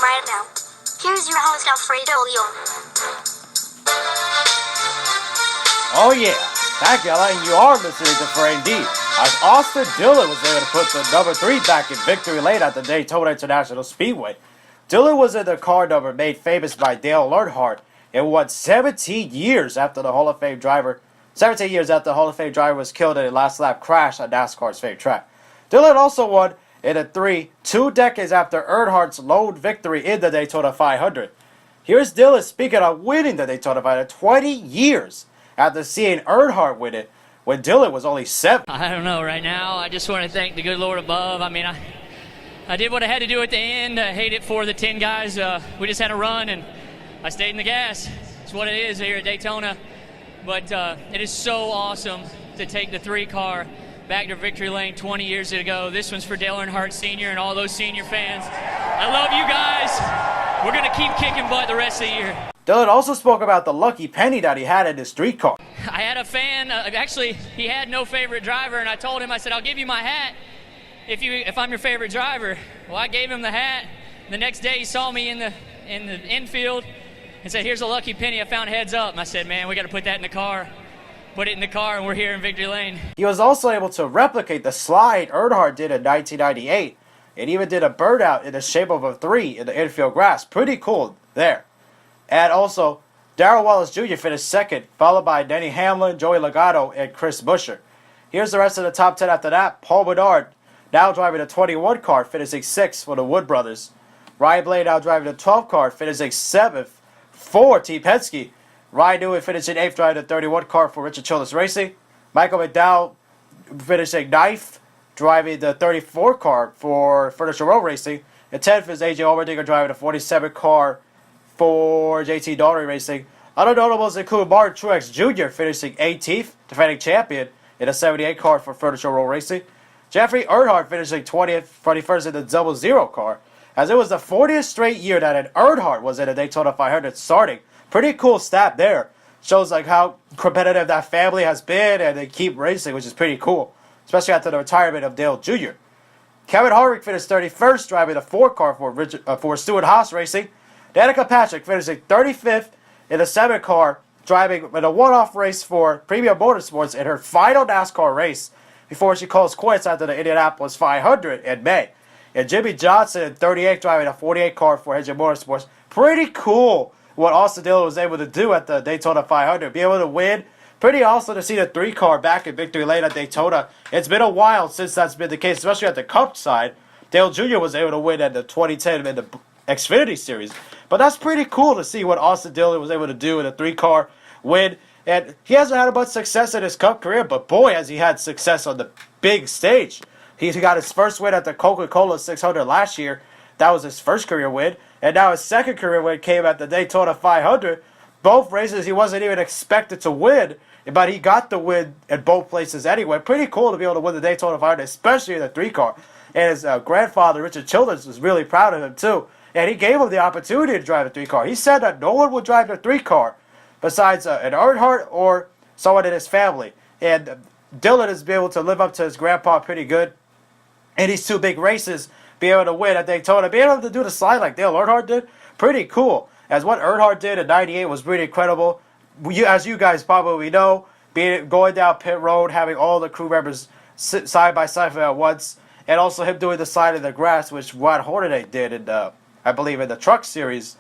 right now. Here's your host, Alfredo Leon. Oh yeah, thank you, and you are listening to For Indeed, as Austin Dillon was able to put the number 3 back in victory lane at the Daytona International Speedway. Dillon was in the car number made famous by Dale Earnhardt and won 17 years after the Hall of Fame driver was killed in a last lap crash on NASCAR's famed track. Dillon also won in a 2 decades after Earnhardt's lone victory in the Daytona 500. Here's Dillon speaking on winning the Daytona 500 20 years after seeing Earnhardt win it when Dillon was only 7. I don't know right now. I just want to thank the good Lord above. I mean, I did what I had to do at the end. I hate it for the 10 guys. We just had a run, and I stayed in the gas. It's what it is here at Daytona. But it is so awesome to take the 3 car back to victory lane 20 years ago. This one's for Dale Earnhardt Sr. and all those senior fans. I love you guys. We're going to keep kicking butt the rest of the year. Dillon also spoke about the lucky penny that he had in his street car. I had a fan. Actually, he had no favorite driver, and I told him, I said, I'll give you my hat if I'm your favorite driver. Well, I gave him the hat. The next day, he saw me in the infield and said, here's a lucky penny I found heads up. And I said, man, we got to put that in the car. Put it in the car, and we're here in victory lane. He was also able to replicate the slide Earnhardt did in 1998, and even did a burnout in the shape of a 3 in the infield grass. Pretty cool there. And also, Darrell Wallace Jr. finished 2nd, followed by Denny Hamlin, Joey Logano, and Chris Buescher. Here's the rest of the top 10 after that. Paul Menard, now driving the 21 car, finishing 6th for the Wood brothers. Ryan Blaney, now driving the 12 car, finishing 7th for Team Penske. Ryan Newman finishing 8th, driving the 31 car for Richard Childress Racing. Michael McDowell finishing 9th, driving the 34 car for Furniture Row Racing. And 10th is AJ Allmendinger, driving the 47 car for JT Daugherty Racing. Other notables include Martin Truex Jr. finishing 18th, defending champion, in a 78 car for Furniture Row Racing. Jeffrey Earnhardt finishing 21st in the 00 car, as it was the 40th straight year that an Earnhardt was in a Daytona 500 starting. Pretty cool stat there. Shows like how competitive that family has been, and they keep racing, which is pretty cool, especially after the retirement of Dale Jr. Kevin Harvick finished 31st, driving the 4 car for Stewart Haas Racing. Danica Patrick finishing 35th in the 7 car, driving in a one-off race for Premium Motorsports in her final NASCAR race before she calls quits after the Indianapolis 500 in May. And Jimmy Johnson in 38th, driving a 48 car for Engine Motorsports. Pretty cool what Austin Dillon was able to do at the Daytona 500. Be able to win. Pretty awesome to see the 3 car back in victory lane at Daytona. It's been a while since that's been the case, especially at the Cup side. Dale Jr. was able to win at the 2010 in the Xfinity Series. But that's pretty cool to see what Austin Dillon was able to do in a 3 car win. And he hasn't had much success in his Cup career, but boy, has he had success on the big stage. He got his first win at the Coca-Cola 600 last year. That was his first career win. And now his second career win came at the Daytona 500. Both races he wasn't even expected to win, but he got the win in both places anyway. Pretty cool to be able to win the Daytona 500, especially in the 3 car. And his grandfather, Richard Childress, was really proud of him too. And he gave him the opportunity to drive a 3 car. He said that no one would drive a 3 car besides an Earnhardt or someone in his family. And Dillon has been able to live up to his grandpa pretty good in these 2 big races, be able to win at Daytona, be able to do the slide like Dale Earnhardt did. Pretty cool. As what Earnhardt did in 98 was pretty incredible. As you guys probably know, going down pit road, having all the crew members sit side by side at once, and also him doing the slide in the grass, which Rod Hornaday did in I believe in the Truck Series.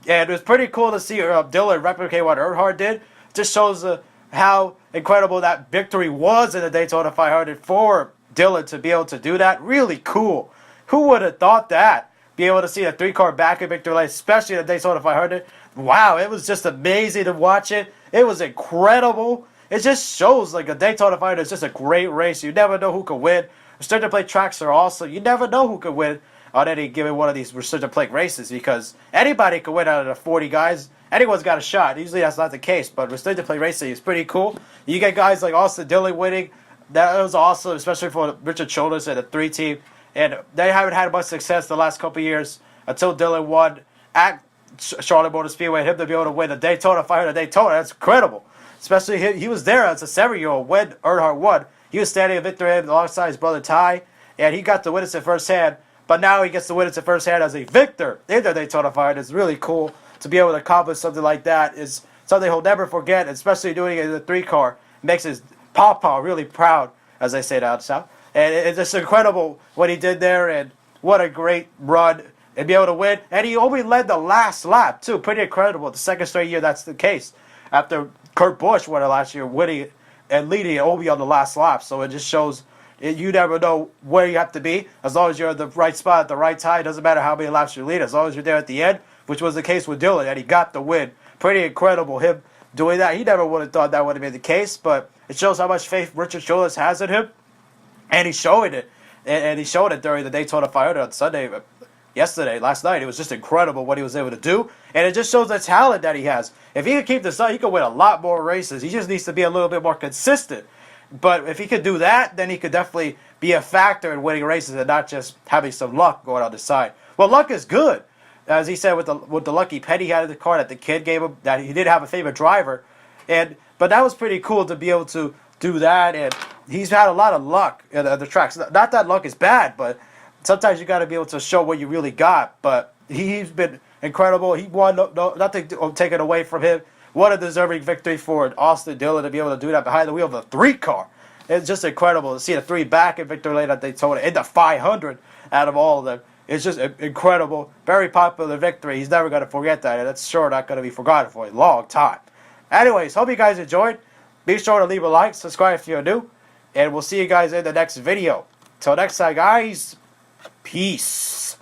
And it was pretty cool to see Dillon replicate what Earnhardt did. Just shows how incredible that victory was in the Daytona 500 for Dillon to be able to do that. Really cool. Who would have thought that? Be able to see a 3 car back in victory lane, especially in the Daytona 500. Wow, it was just amazing to watch it. It was incredible. It just shows like a Daytona 500 is just a great race. You never know who can win. Restricted plate tracks are awesome. You never know who can win on any given one of these restricted plate races, because anybody can win out of the 40 guys. Anyone's got a shot. Usually that's not the case, but restricted plate racing is pretty cool. You get guys like Austin Dillon winning. That was awesome, especially for Richard Childress and the 3 team. And they haven't had much success the last couple of years until Dillon won at Charlotte Motor Speedway. And him to be able to win the Daytona 500 Daytona, that's incredible. Especially he was there as a 7-year-old when Earnhardt won. He was standing in victory alongside his brother Ty, and he got to witness it firsthand. but now he gets to witness it firsthand as a victor in the Daytona 500. It's really cool to be able to accomplish something like that. It's something he'll never forget, especially doing it in the 3-car. Makes his papa really proud, as they say down south. And it's just incredible what he did there, and what a great run, and be able to win. And he only led the last lap, too. Pretty incredible. The second straight year that's the case. After Kurt Busch won it last year, winning and leading it only on the last lap. So it just shows you never know where you have to be. As long as you're at the right spot at the right time, it doesn't matter how many laps you lead. As long as you're there at the end, which was the case with Dillon, and he got the win. Pretty incredible, him doing that. He never would have thought that would have been the case, but it shows how much faith Richard Childress has in him. And he's showing it. And he showed it during the Daytona 500 on Sunday, last night. It was just incredible what he was able to do. And it just shows the talent that he has. If he could keep this up, he could win a lot more races. He just needs to be a little bit more consistent. But if he could do that, then he could definitely be a factor in winning races and not just having some luck going on the side. Well, luck is good. As he said with the lucky penny he had in the car that the kid gave him, that he did have a favorite driver. But that was pretty cool to be able to do that, and he's had a lot of luck at the tracks. Not that luck is bad, but sometimes you got to be able to show what you really got. But he's been incredible. He won, nothing taken away from him. What a deserving victory for Austin Dillon to be able to do that behind the wheel of a 3-car. It's just incredible to see the 3 back in victory lane at Daytona in the 500 out of all of them. It's just incredible. Very popular victory. He's never going to forget that, and that's sure not going to be forgotten for a long time. Anyways, hope you guys enjoyed. Be sure to leave a like, subscribe if you're new, and we'll see you guys in the next video. Till next time, guys, peace.